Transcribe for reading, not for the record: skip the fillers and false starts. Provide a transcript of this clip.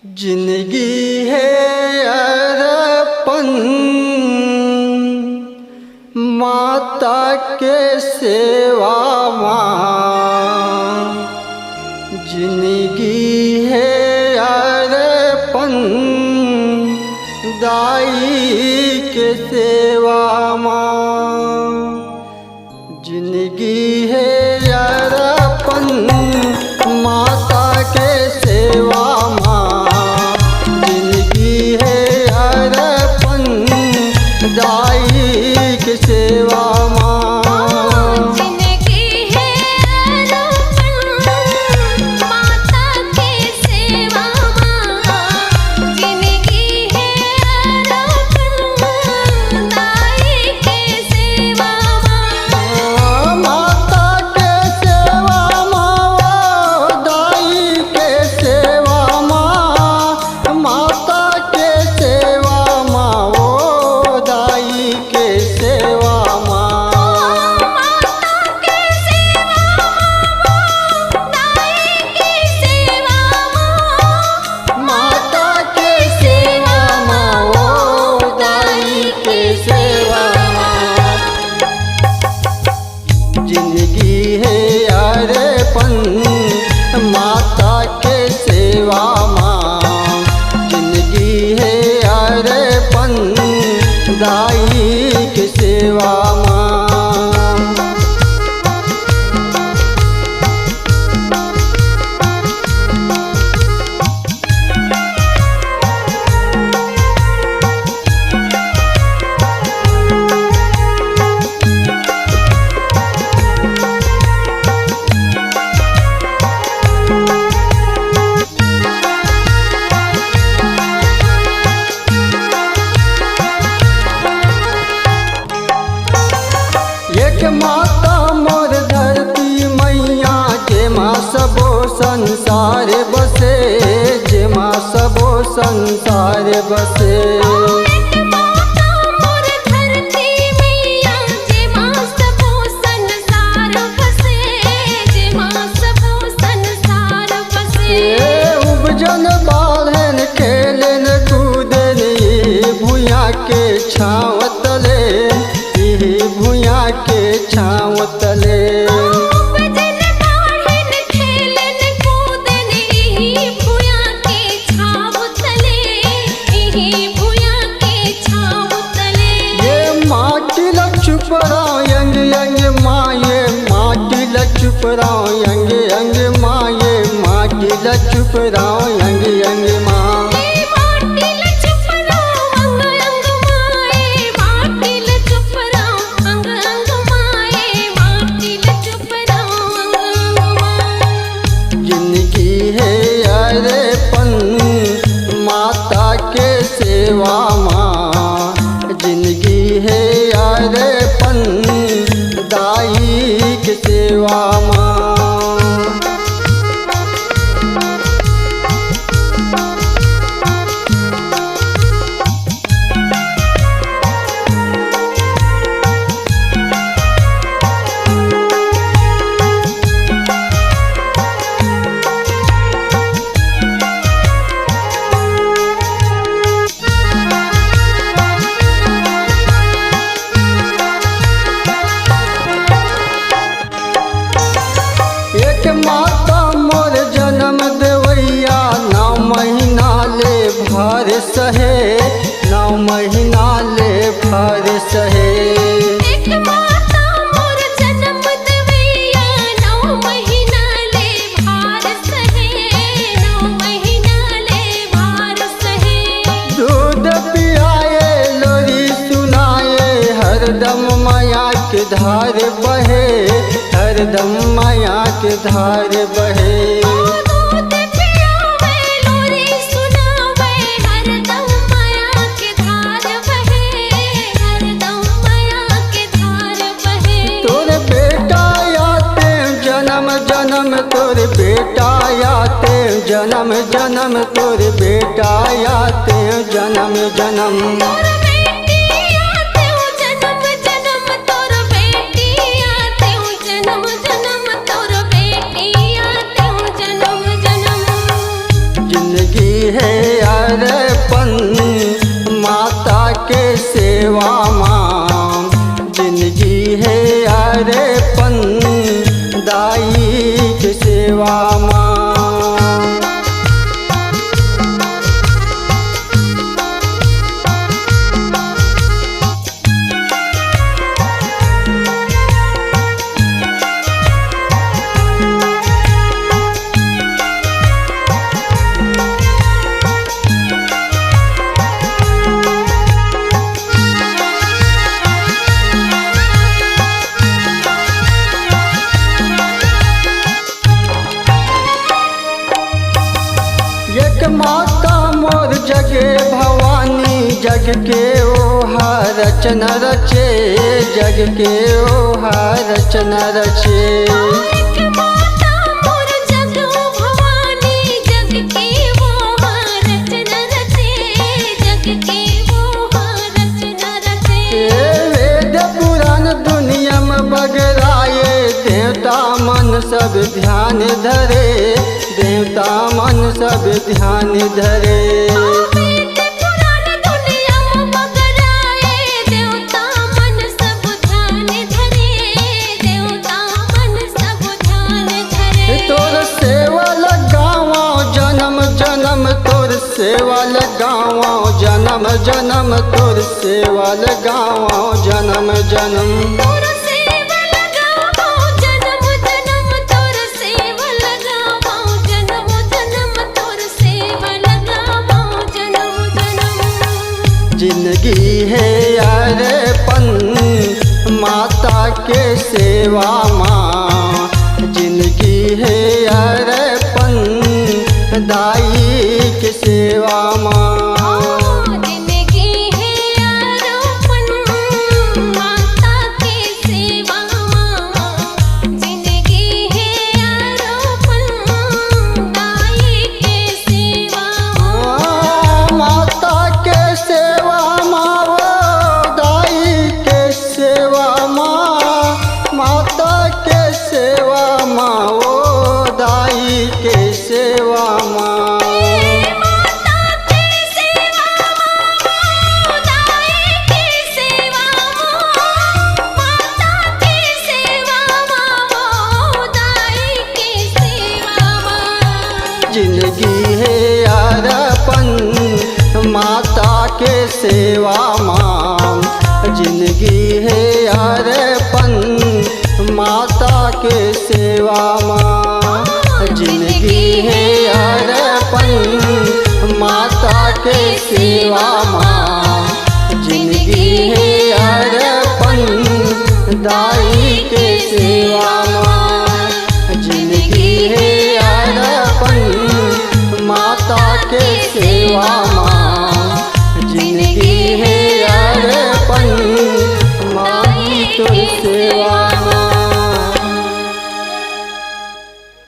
जिंदगी है अरपन माता के सेवा माँ। जिंदगी है अरपन दाई के सेवा माँ। जिंदगी है अरपन माता के सेवा माँ। जिंदगी है अरपन दाई के सेवा माँ। जिंदगी है अरपन माता के सेवा माँ। जिंदगी है अरपन दाई के सेवा माँ। एक माता मोर धरती मैया जेमा सबो संसार बसे। जेमा सबो संसार बसे। उपजन बाढ़न खेलन कूदन भूया के छाँव तले। भूया के छाँव तले। ये माटी लचुप रहो यंग यंग माँ। ये माटी लचुप रहो यंग यंग माँ। ये माटी लचुप रहो यंग यंग माँ। माता के सेवा माँ। जिंदगी है अरपन दाई के सेवा माँ। माता मोर जन्म देवैया 9 महीना ले भार सहे। 9 महीना ले भार सहे। एक माता मोर जन्म देवैया 9 महीना ले भार सहे। 9 महीना ले भार सहे। दूध पियाए लोरी सुनाए हरदम माया के धार बहे। हरदम माया के धार बहे। दूध पियावे लोरी सुनावे हरदम माया के धार बहे। हरदम माया के धार बहे। तोर बेटा आते जन्म जन्म तोर बेटा आते जन्म जन्म तोर बेटा आते जन्म जन्म। जिंदगी है अरपन माता के सेवा माँ, जिंदगी है अरपन दाई के सेवा माँ। एक माता मोर जगे भवानी, जग के ओहा रचना रचे, जग के ओहा रचना रचे। एक माता मोर जग भवानी, जग के वो रचना रचे, जग के वो रचना रचे। वेद पुराण दुनिया में बगराए, देवता मन सब ध्यान धरे, देवता मन सब ध्यान धरे। वेद पुराण दुनिया में बगराए, देवता मन सब ध्यान धरे, देवता मन सब ध्यान धरे। तोर सेवा लगावा जन्म जन्म, तोर सेवा लगावा जन्म जन्म, तोर सेवा लगावा जन्म जन्म। तोर सेवा लगावो जन्म जन्म, तोर सेवा लगावो जन्म जन्म, तोर सेवा लगावो जन्म जन्म। जिंदगी है अरपन माता के सेवा माँ, जिंदगी है अरपन दाई के सेवा माँ।